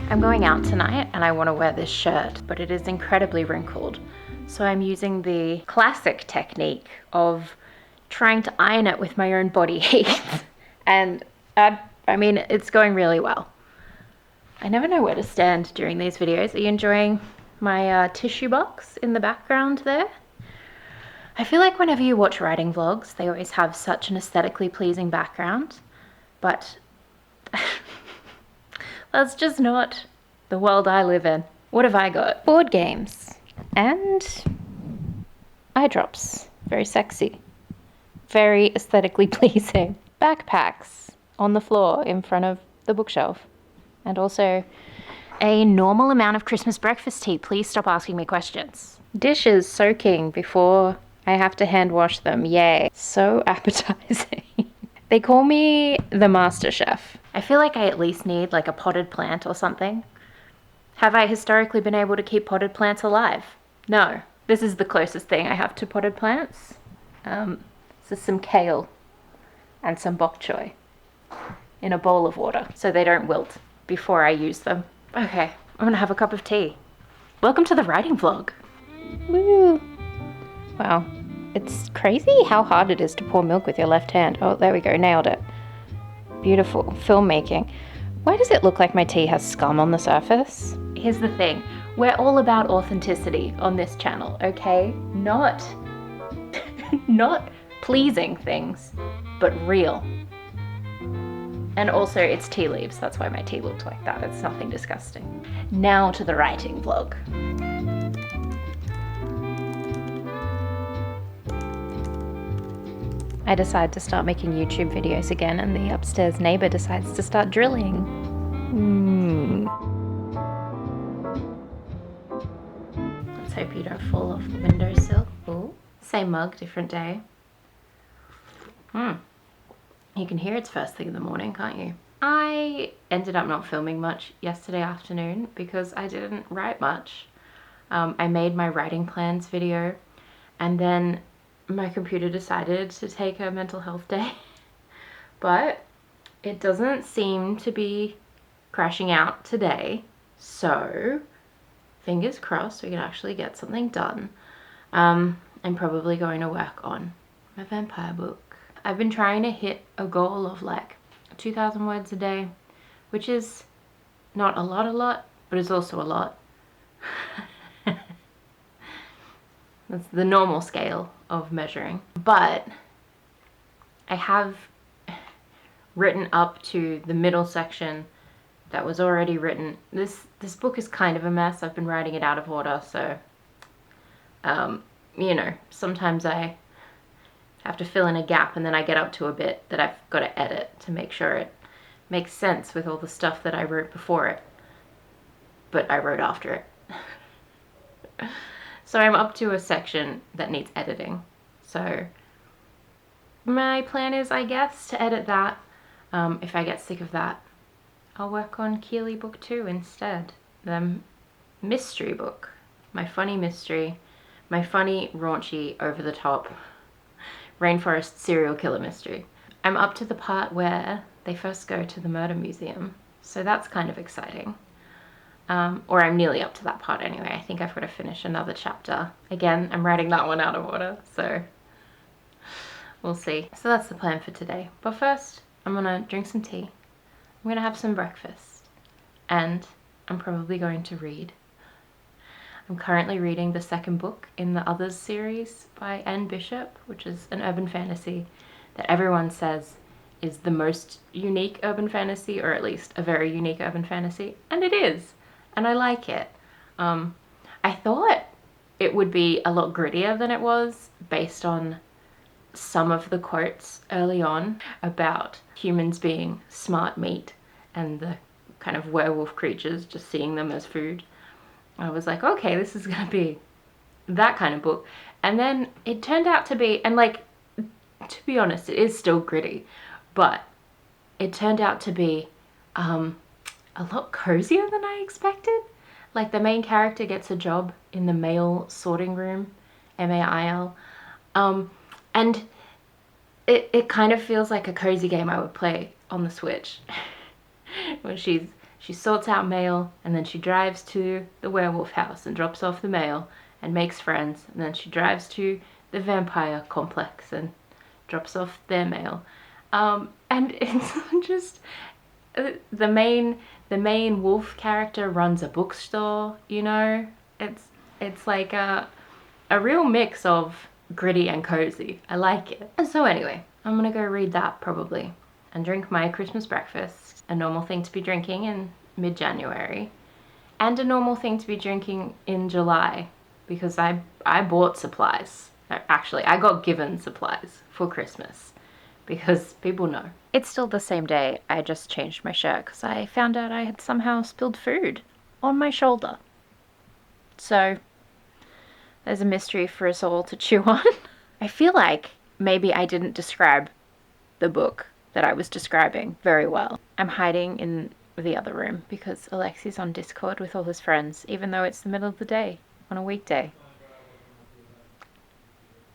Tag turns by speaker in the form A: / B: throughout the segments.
A: I'm going out tonight and I want to wear this shirt, but it is incredibly wrinkled. So I'm using the classic technique of trying to iron it with my own body heat. And I mean, it's going really well. I never know where to stand during these videos. Are you enjoying my tissue box in the background there? I feel like whenever you watch writing vlogs, they always have such an aesthetically pleasing background, but that's just not the world I live in. What have I got? Board games and eye drops. Very sexy. Very aesthetically pleasing. Backpacks on the floor in front of the bookshelf. And also a normal amount of Christmas breakfast tea. Please stop asking me questions. Dishes soaking before I have to hand wash them. Yay. So appetizing. They call me the master chef. I feel like I at least need like a potted plant or something. Have I historically been able to keep potted plants alive? No. This is the closest thing I have to potted plants. This is some kale and some bok choy in a bowl of water so they don't wilt before I use them. Okay, I'm gonna have a cup of tea. Welcome to the writing vlog. Woo! Wow, it's crazy how hard it is to pour milk with your left hand. Oh, there we go, nailed it. Beautiful filmmaking. Why does it look like my tea has scum on the surface? Here's the thing, we're all about authenticity on this channel, okay? Not pleasing things, but real. And also it's tea leaves, that's why my tea looked like that. It's nothing disgusting. Now to the writing vlog. I decide to start making YouTube videos again and the upstairs neighbor decides to start drilling. Let's hope you don't fall off the windowsill. Ooh. Same mug, different day. You can hear it's first thing in the morning, can't you? I ended up not filming much yesterday afternoon because I didn't write much. I made my writing plans video and then my computer decided to take a mental health day. But it doesn't seem to be crashing out today. So fingers crossed we can actually get something done. I'm probably going to work on my vampire book. I've been trying to hit a goal of like 2,000 words a day, which is not a lot, but it's also a lot. That's the normal scale of measuring. But I have written up to the middle section that was already written. This book is kind of a mess. I've been writing it out of order, so you know, sometimes I have to fill in a gap and then I get up to a bit that I've got to edit to make sure it makes sense with all the stuff that I wrote before it, but I wrote after it. So I'm up to a section that needs editing. So my plan is, I guess, to edit that. If I get sick of that, I'll work on Keely book 2 instead. The mystery book. My funny mystery. My funny, raunchy, over-the-top rainforest serial killer mystery. I'm up to the part where they first go to the murder museum. So that's kind of exciting. Or I'm nearly up to that part anyway. I think I've got to finish another chapter. Again, I'm writing that one out of order, so we'll see. So that's the plan for today. But first, I'm gonna drink some tea. I'm gonna have some breakfast. And I'm probably going to read. I'm currently reading the second book in the Others series by Anne Bishop, which is an urban fantasy that everyone says is the most unique urban fantasy, or at least a very unique urban fantasy, and it is. And I like it. I thought it would be a lot grittier than it was based on some of the quotes early on about humans being smart meat and the kind of werewolf creatures just seeing them as food. I was like, okay, this is gonna be that kind of book. And then it turned out to be, and like, to be honest, it is still gritty, but it turned out to be a lot cozier than I expected. Like the main character gets a job in the mail sorting room, MAIL, And it kind of feels like a cozy game I would play on the Switch. When she sorts out mail, and then she drives to the werewolf house and drops off the mail and makes friends, and then she drives to the vampire complex and drops off their mail. And it's just the main wolf character runs a bookstore, you know? It's like a real mix of gritty and cozy. I like it. So anyway, I'm gonna go read that probably and drink my Christmas breakfast, a normal thing to be drinking in mid-January, and a normal thing to be drinking in July, because I bought supplies. Actually, I got given supplies for Christmas, because people know. It's still the same day, I just changed my shirt because I found out I had somehow spilled food on my shoulder. So there's a mystery for us all to chew on. I feel like maybe I didn't describe the book that I was describing very well. I'm hiding in the other room because Alexi's on Discord with all his friends, even though it's the middle of the day on a weekday.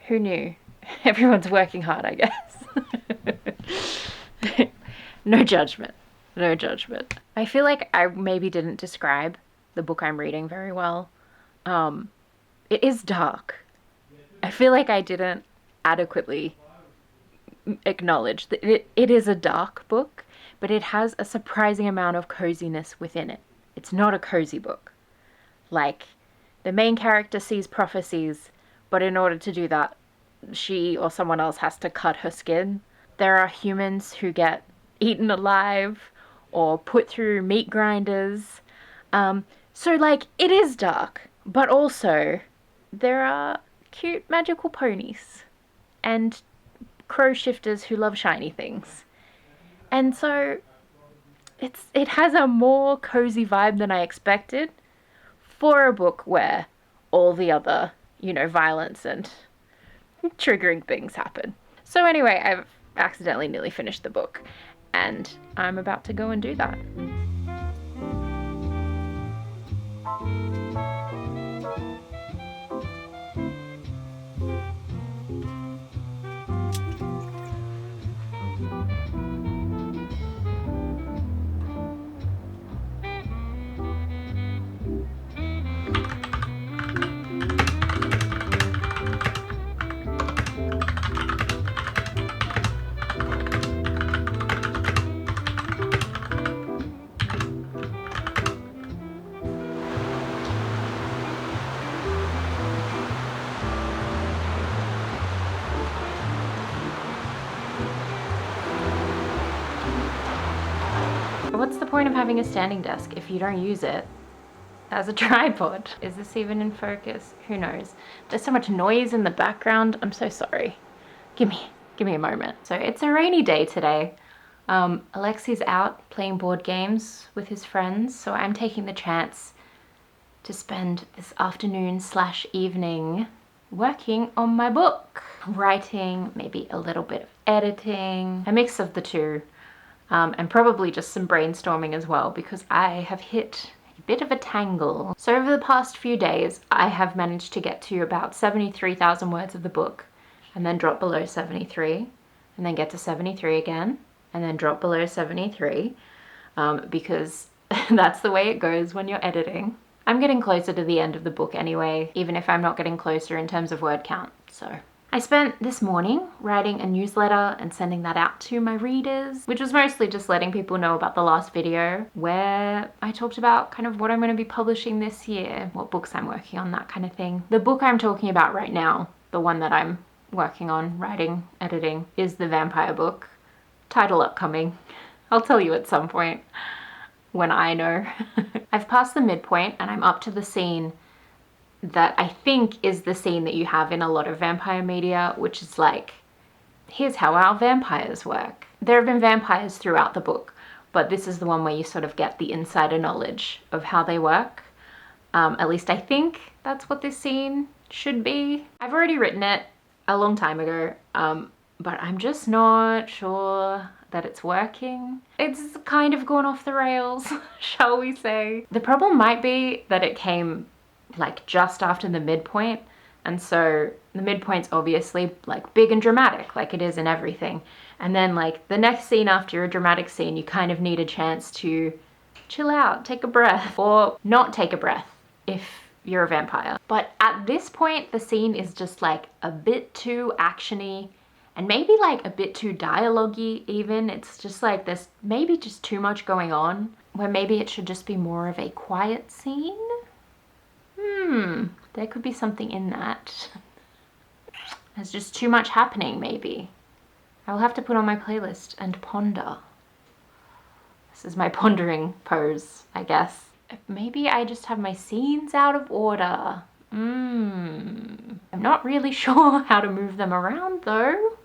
A: Who knew? Everyone's working hard, I guess. No judgment. No judgment. I feel like I maybe didn't describe the book I'm reading very well. It is dark. I feel like I didn't adequately acknowledge that it is a dark book, but it has a surprising amount of coziness within it. It's not a cozy book. Like, the main character sees prophecies, but in order to do that, she or someone else has to cut her skin. There are humans who get eaten alive or put through meat grinders. So, like, it is dark, but also there are cute magical ponies and crow shifters who love shiny things. And so it has a more cozy vibe than I expected for a book where all the other, violence and triggering things happen. So anyway, I've accidentally nearly finished the book, and I'm about to go and do that. What's the point of having a standing desk if you don't use it as a tripod? Is this even in focus? Who knows? There's so much noise in the background. I'm so sorry. Give me a moment. So it's a rainy day today. Alexi's out playing board games with his friends, so I'm taking the chance to spend this afternoon/evening working on my book. Writing, maybe a little bit of editing, a mix of the two. And probably just some brainstorming as well, because I have hit a bit of a tangle. So over the past few days, I have managed to get to about 73,000 words of the book, and then drop below 73, and then get to 73 again, and then drop below 73, because that's the way it goes when you're editing. I'm getting closer to the end of the book anyway, even if I'm not getting closer in terms of word count, so. I spent this morning writing a newsletter and sending that out to my readers, which was mostly just letting people know about the last video where I talked about kind of what I'm going to be publishing this year, what books I'm working on, that kind of thing. The book I'm talking about right now, the one that I'm working on, writing, editing, is the vampire book. Title upcoming. I'll tell you at some point when I know. I've passed the midpoint and I'm up to the scene that I think is the scene that you have in a lot of vampire media, which is like, here's how our vampires work. There have been vampires throughout the book, but this is the one where you sort of get the insider knowledge of how they work. At least I think that's what this scene should be. I've already written it a long time ago, but I'm just not sure that it's working. It's kind of gone off the rails, shall we say. The problem might be that it came like just after the midpoint, And so the midpoint's obviously like big and dramatic, like it is in everything. And then like the next scene after a dramatic scene, you kind of need a chance to chill out, take a breath, or not take a breath if you're a vampire. But at this point, the scene is just like a bit too actiony and maybe like a bit too dialogue-y even. It's just like there's maybe just too much going on, where maybe it should just be more of a quiet scene. There could be something in that. There's just too much happening, maybe. I will have to put on my playlist and ponder. This is my pondering pose, I guess. Maybe I just have my scenes out of order. I'm not really sure how to move them around though.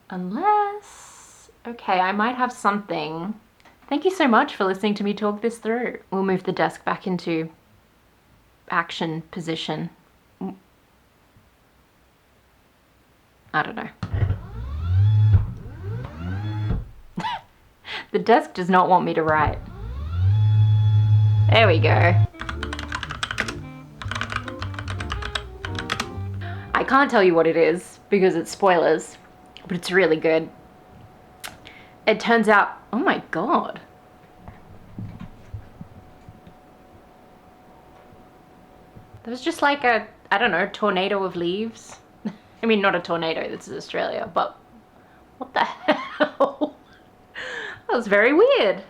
A: Unless... okay, I might have something. Thank you so much for listening to me talk this through. We'll move the desk back into action position. I don't know. The desk does not want me to write. There we go. I can't tell you what it is because it's spoilers, but it's really good. It turns out, oh my god. There was just like a, I don't know, tornado of leaves. I mean, not a tornado, this is Australia, but what the hell? That was very weird.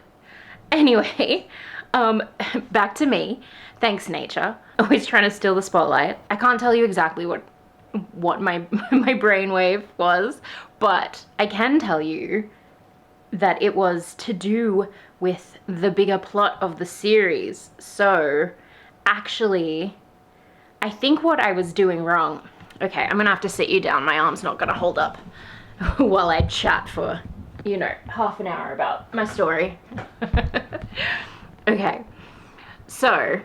A: Anyway, back to me. Thanks, nature. Always trying to steal the spotlight. I can't tell you exactly what my brainwave was, but I can tell you that it was to do with the bigger plot of the series. So, actually, I think what I was doing wrong... okay, I'm gonna have to sit you down. My arm's not gonna hold up while I chat for, you know, half an hour about my story. Okay, so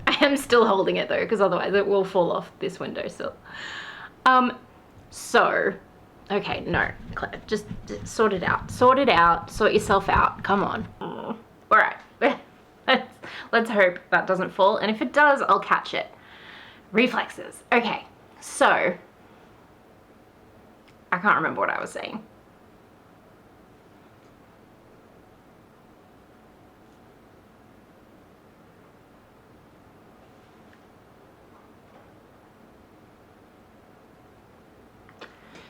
A: I am still holding it though, because otherwise it will fall off this windowsill. So, okay, no, Claire, just sort it out. Sort it out, sort yourself out, come on. All right, let's hope that doesn't fall, and if it does, I'll catch it. Reflexes, okay. So, I can't remember what I was saying.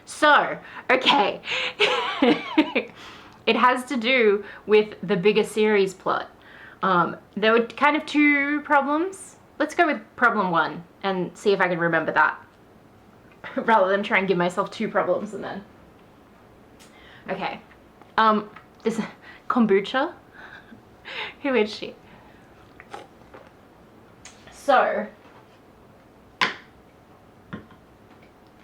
A: So, okay. It has to do with the bigger series plot. There were kind of two problems. Let's go with problem one and see if I can remember that. Rather than try and give myself two problems and then... okay. This kombucha? Who is she? So... oh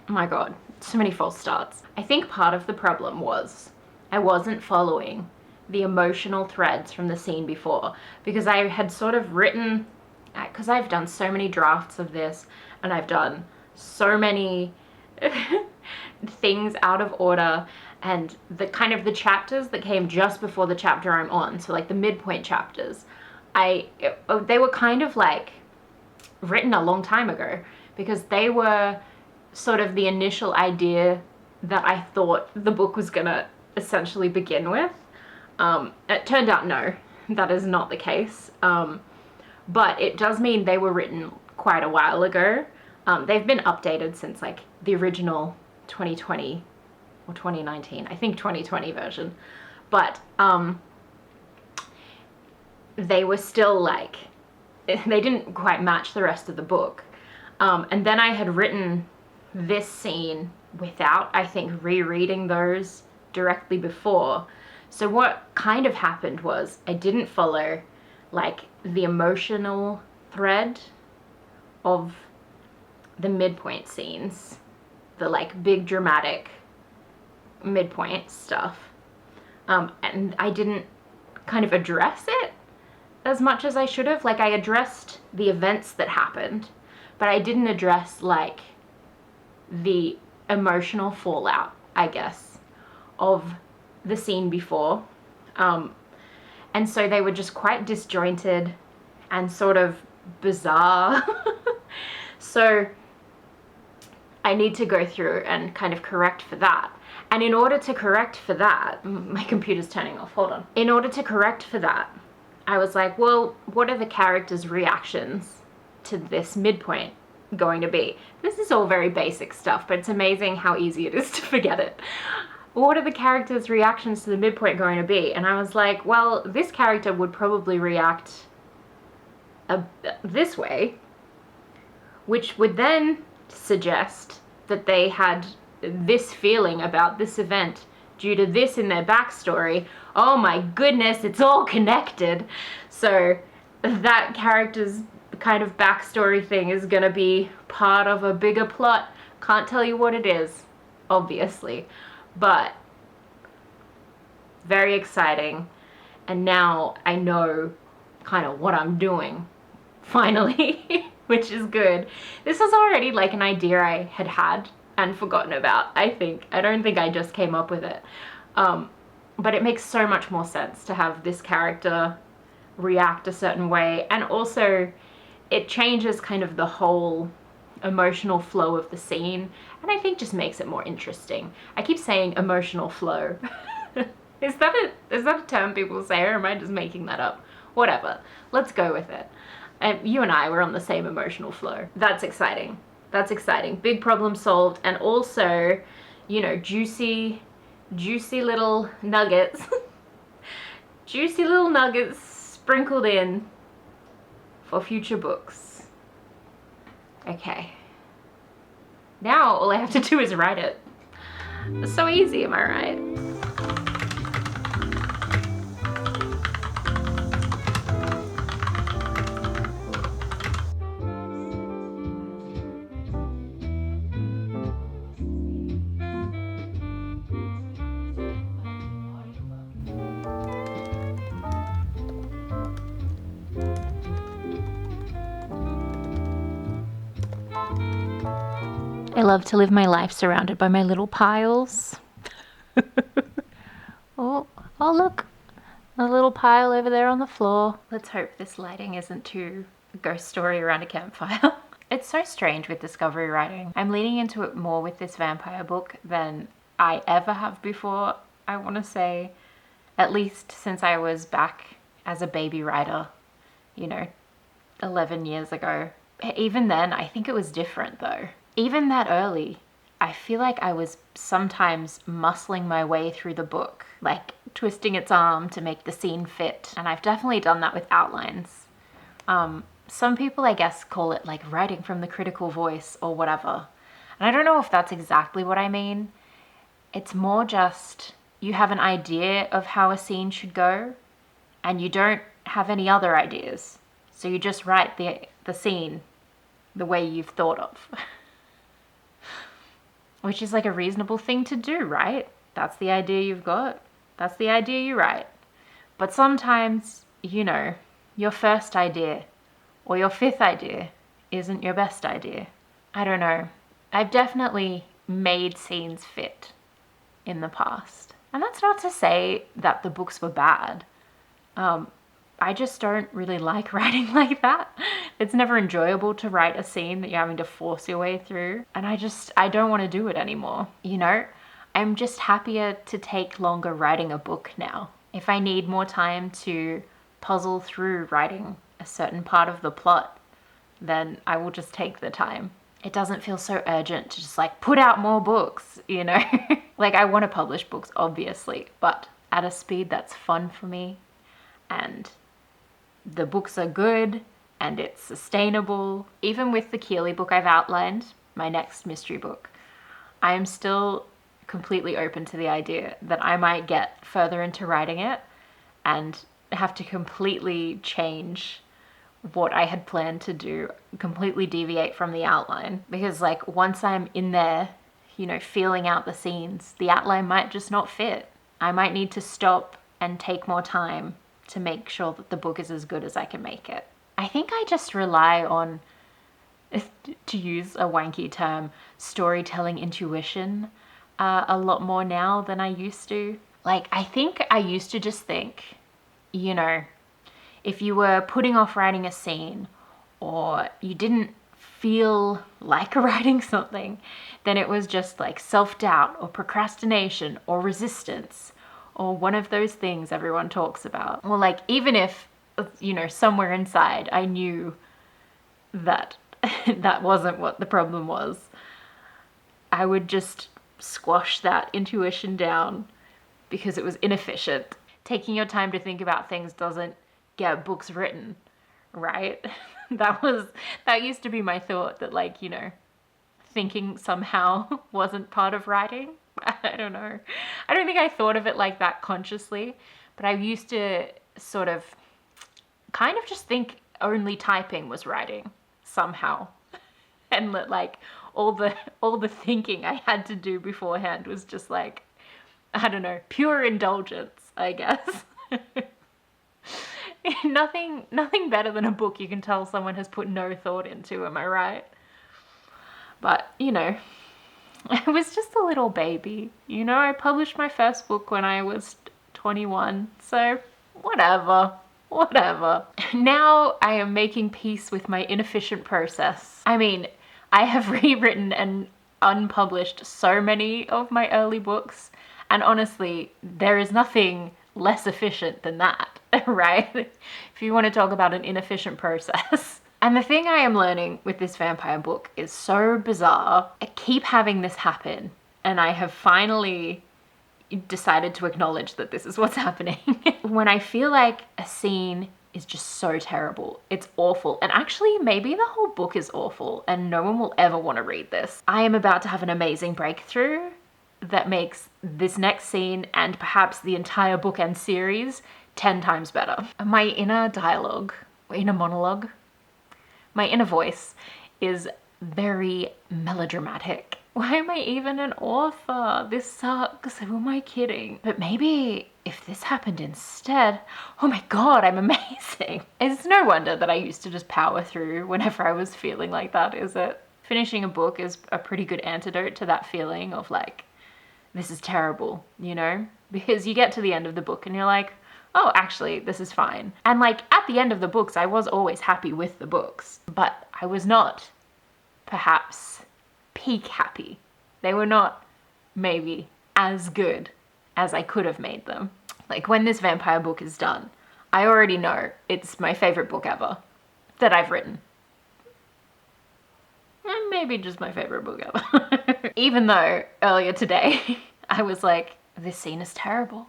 A: my god, so many false starts. I think part of the problem was I wasn't following the emotional threads from the scene before, because I had sort of written... because I've done so many drafts of this, and I've done so many things out of order, and the kind of the chapters that came just before the chapter I'm on, so like the midpoint chapters, they were kind of like written a long time ago, because they were sort of the initial idea that I thought the book was gonna essentially begin with. It turned out no, that is not the case. But it does mean they were written quite a while ago. They've been updated since like the original 2020 or 2019, I think 2020 version. But they were still like, they didn't quite match the rest of the book. And then I had written this scene without, I think, rereading those directly before. So what kind of happened was I didn't follow like the emotional thread of the midpoint scenes, the like big dramatic midpoint stuff, and I didn't kind of address it as much as I should have. Like I addressed the events that happened, but I didn't address like the emotional fallout, I guess, of the scene before. And so they were just quite disjointed, and sort of bizarre. So I need to go through and kind of correct for that. And in order to correct for that, my computer's turning off, hold on. In order to correct for that, I was like, well, what are the characters' reactions to this midpoint going to be? This is all very basic stuff, but it's amazing how easy it is to forget it. What are the characters' reactions to the midpoint going to be? And I was like, well, this character would probably react this way, which would then suggest that they had this feeling about this event due to this in their backstory. Oh my goodness, it's all connected. So that character's kind of backstory thing is gonna be part of a bigger plot. Can't tell you what it is, obviously, but very exciting. And now I know kind of what I'm doing, finally, which is good. This was already like an idea I had and forgotten about, I think. I don't think I just came up with it. But it makes so much more sense to have this character react a certain way, and also it changes kind of the whole emotional flow of the scene, and I think just makes it more interesting. I keep saying emotional flow. Is that a term people say, or am I just making that up? Whatever, let's go with it. And you and I were on the same emotional flow. That's exciting. That's exciting. Big problem solved, and also, you know, juicy little nuggets. Juicy little nuggets sprinkled in for future books. Okay. Now all I have to do is write it. It's so easy, am I right? I love to live my life surrounded by my little piles. Oh, look, a little pile over there on the floor. Let's hope this lighting isn't too ghost story around a campfire. It's so strange with discovery writing. I'm leaning into it more with this vampire book than I ever have before, I want to say, at least since I was back as a baby writer, you know, 11 years ago. Even then, I think it was different though. Even that early, I feel like I was sometimes muscling my way through the book, like twisting its arm to make the scene fit. And I've definitely done that with outlines. Some people, I guess, call it like writing from the critical voice or whatever. And I don't know if that's exactly what I mean. It's more just you have an idea of how a scene should go and you don't have any other ideas. So you just write the scene the way you've thought of. Which is like a reasonable thing to do, right? That's the idea you've got. That's the idea you write. But sometimes, you know, your first idea or your fifth idea isn't your best idea. I don't know. I've definitely made scenes fit in the past. And that's not to say that the books were bad. I just don't really like writing like that. It's never enjoyable to write a scene that you're having to force your way through. And I don't want to do it anymore. You know, I'm just happier to take longer writing a book now. If I need more time to puzzle through writing a certain part of the plot, then I will just take the time. It doesn't feel so urgent to just like put out more books, you know? Like I want to publish books, obviously, but at a speed that's fun for me, and the books are good and it's sustainable. Even with the Keeley book I've outlined, my next mystery book, I am still completely open to the idea that I might get further into writing it and have to completely change what I had planned to do, completely deviate from the outline. Because like once I'm in there, you know, feeling out the scenes, the outline might just not fit. I might need to stop and take more time to make sure that the book is as good as I can make it. I think I just rely on, to use a wanky term, storytelling intuition a lot more now than I used to. Like, I think I used to just think, you know, if you were putting off writing a scene, or you didn't feel like writing something, then it was just like self-doubt or procrastination or resistance or one of those things everyone talks about. Or like, even if, you know, somewhere inside I knew that that wasn't what the problem was, I would just squash that intuition down because it was inefficient. Taking your time to think about things doesn't get books written, right? That used to be my thought, that like, you know, thinking somehow wasn't part of writing. I don't know. I don't think I thought of it like that consciously, but I used to sort of kind of just think only typing was writing somehow. And that like all the thinking I had to do beforehand was just like, I don't know, pure indulgence, I guess. Nothing better than a book you can tell someone has put no thought into, am I right? But, you know, I was just a little baby. You know, I published my first book when I was 21, so whatever. Now I am making peace with my inefficient process. I mean, I have rewritten and unpublished so many of my early books, and honestly, there is nothing less efficient than that, right? If you want to talk about an inefficient process. And the thing I am learning with this vampire book is so bizarre. I keep having this happen, and I have finally decided to acknowledge that this is what's happening. When I feel like a scene is just so terrible, it's awful, and actually maybe the whole book is awful and no one will ever want to read this, I am about to have an amazing breakthrough that makes this next scene and perhaps the entire book and series 10 times better. My inner dialogue, inner monologue, my inner voice is very melodramatic. Why am I even an author? This sucks. Who am I kidding? But maybe if this happened instead, oh my God, I'm amazing. It's no wonder that I used to just power through whenever I was feeling like that, is it? Finishing a book is a pretty good antidote to that feeling of like, this is terrible, you know? Because you get to the end of the book and you're like, oh, actually, this is fine. And like at the end of the books, I was always happy with the books, but I was not perhaps peak happy. They were not maybe as good as I could have made them. Like when this vampire book is done, I already know it's my favorite book ever that I've written. Maybe just my favorite book ever. Even though earlier today I was like, this scene is terrible.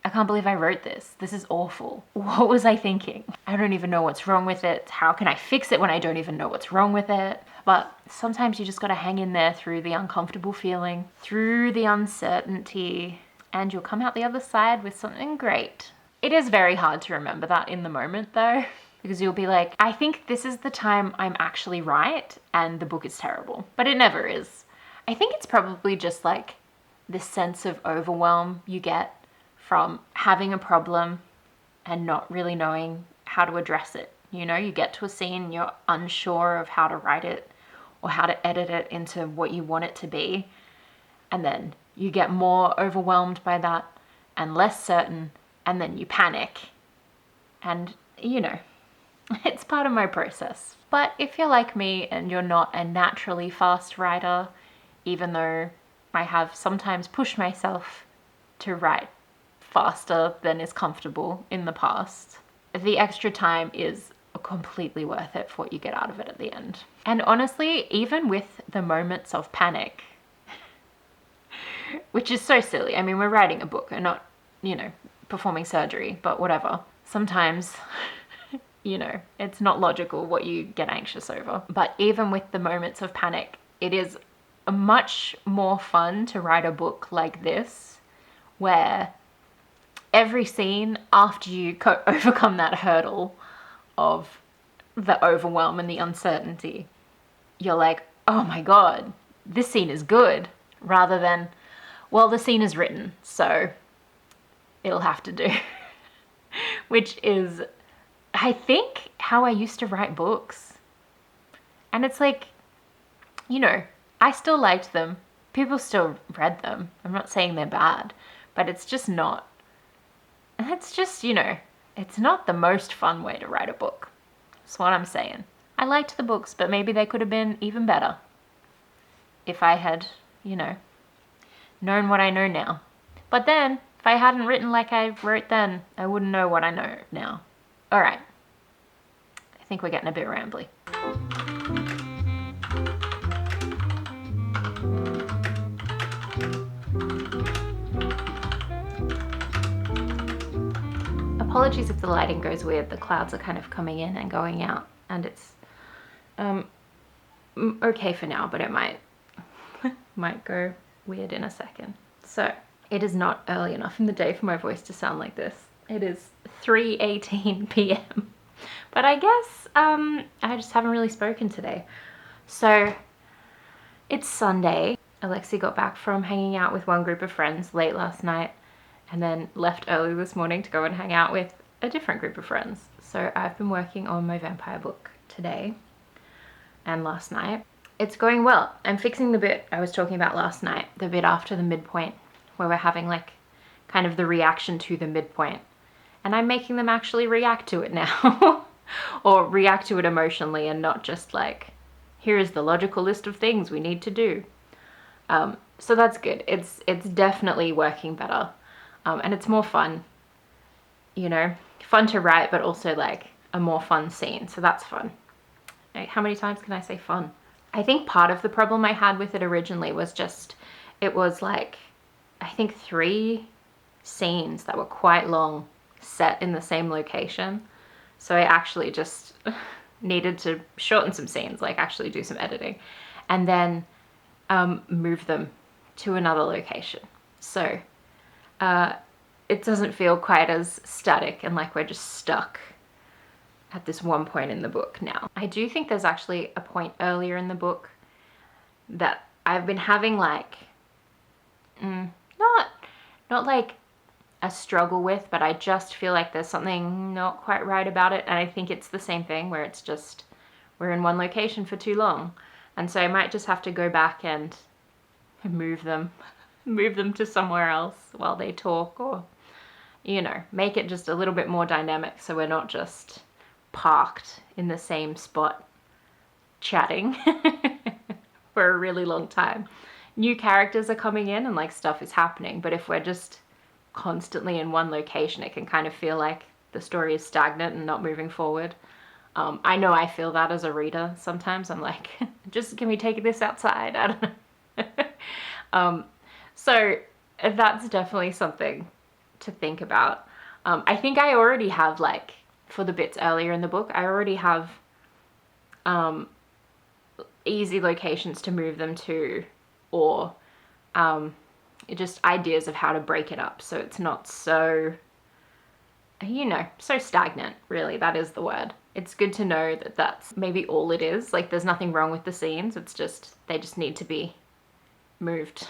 A: I can't believe I wrote this. This is awful. What was I thinking? I don't even know what's wrong with it. How can I fix it when I don't even know what's wrong with it? But sometimes you just gotta hang in there through the uncomfortable feeling, through the uncertainty, and you'll come out the other side with something great. It is very hard to remember that in the moment though, because you'll be like, I think this is the time I'm actually right and the book is terrible. But it never is. I think it's probably just like this sense of overwhelm you get from having a problem and not really knowing how to address it. You know, you get to a scene and you're unsure of how to write it or how to edit it into what you want it to be. And then you get more overwhelmed by that and less certain, and then you panic. And, you know, it's part of my process. But if you're like me and you're not a naturally fast writer, even though I have sometimes pushed myself to write faster than is comfortable in the past, the extra time is completely worth it for what you get out of it at the end. And honestly, even with the moments of panic, which is so silly. I mean, we're writing a book and not, you know, performing surgery, but whatever. Sometimes, you know, it's not logical what you get anxious over. But even with the moments of panic, it is much more fun to write a book like this, where every scene after you overcome that hurdle of the overwhelm and the uncertainty, you're like, oh my God, this scene is good, rather than, well, the scene is written, so it'll have to do. Which is, I think, how I used to write books. And it's like, you know, I still liked them. People still read them. I'm not saying they're bad, but it's just not. It's just, you know, it's not the most fun way to write a book. That's what I'm saying. I liked the books, but maybe they could have been even better if I had, you know, known what I know now. But then, if I hadn't written like I wrote then, I wouldn't know what I know now. All right. I think we're getting a bit rambly. Apologies if the lighting goes weird. The clouds are kind of coming in and going out, and it's okay for now, but it might go weird in a second. So it is not early enough in the day for my voice to sound like this. It is 3:18 p.m. But I guess I just haven't really spoken today. So it's Sunday. Alexi got back from hanging out with one group of friends late last night, and then left early this morning to go and hang out with a different group of friends. So I've been working on my vampire book today and last night. It's going well. I'm fixing the bit I was talking about last night, the bit after the midpoint, where we're having like kind of the reaction to the midpoint. And I'm making them actually react to it now. Or react to it emotionally and not just like, here is the logical list of things we need to do. So that's good. It's definitely working better. And it's more fun, you know, fun to write, but also like a more fun scene. So that's fun. How many times can I say fun? I think part of the problem I had with it originally was just, it was like, I think 3 scenes that were quite long set in the same location. So I actually just needed to shorten some scenes, like actually do some editing, and then move them to another location. So it doesn't feel quite as static and like we're just stuck at this one point in the book now. I do think there's actually a point earlier in the book that I've been having like, not like a struggle with, but I just feel like there's something not quite right about it. And I think it's the same thing where it's just, we're in one location for too long. And so I might just have to go back and move them to somewhere else while they talk, or, you know, make it just a little bit more dynamic so we're not just parked in the same spot chatting for a really long time. New characters are coming in and like stuff is happening, but if we're just constantly in one location, it can kind of feel like the story is stagnant and not moving forward. I know I feel that as a reader sometimes. I'm like, just can we take this outside? I don't know. So that's definitely something to think about. I think I already have, like, for the bits earlier in the book, I already have easy locations to move them to, or just ideas of how to break it up so it's not so, you know, so stagnant, really. That is the word. It's good to know that that's maybe all it is. Like, there's nothing wrong with the scenes. It's just, they just need to be moved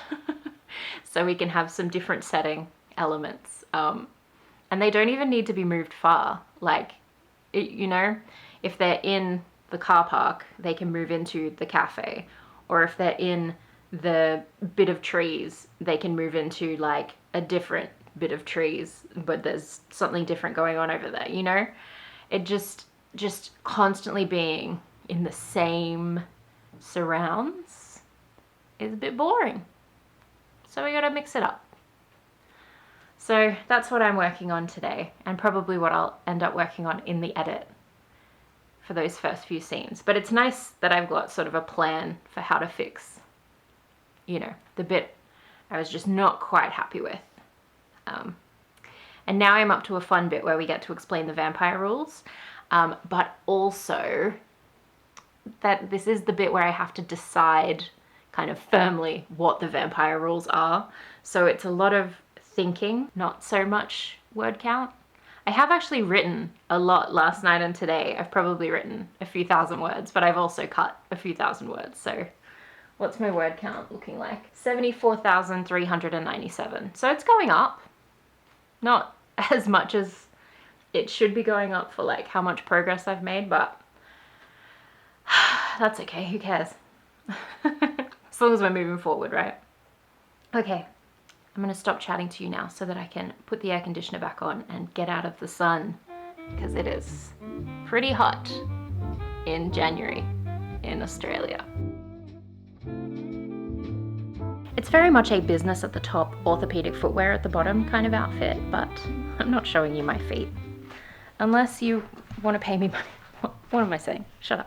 A: so we can have some different setting elements. And they don't even need to be moved far. Like, you know, if they're in the car park, they can move into the cafe. Or if they're in the bit of trees, they can move into like a different bit of trees, but there's something different going on over there, you know? It just constantly being in the same surrounds is a bit boring. So we gotta mix it up. So that's what I'm working on today, and probably what I'll end up working on in the edit for those first few scenes. But it's nice that I've got sort of a plan for how to fix, you know, the bit I was just not quite happy with. And now I'm up to a fun bit where we get to explain the vampire rules, but also that this is the bit where I have to decide kind of firmly what the vampire rules are. So it's a lot of thinking, not so much word count. I have actually written a lot last night and today. I've probably written a few thousand words, but I've also cut a few thousand words. So what's my word count looking like? 74,397. So it's going up. Not as much as it should be going up for like how much progress I've made, but that's okay. Who cares? As long as we're moving forward, right? Okay. I'm going to stop chatting to you now so that I can put the air conditioner back on and get out of the sun. because it is pretty hot in January in Australia. It's very much a business at the top, orthopedic footwear at the bottom kind of outfit, but I'm not showing you my feet. Unless you want to pay me money. What am I saying? Shut up.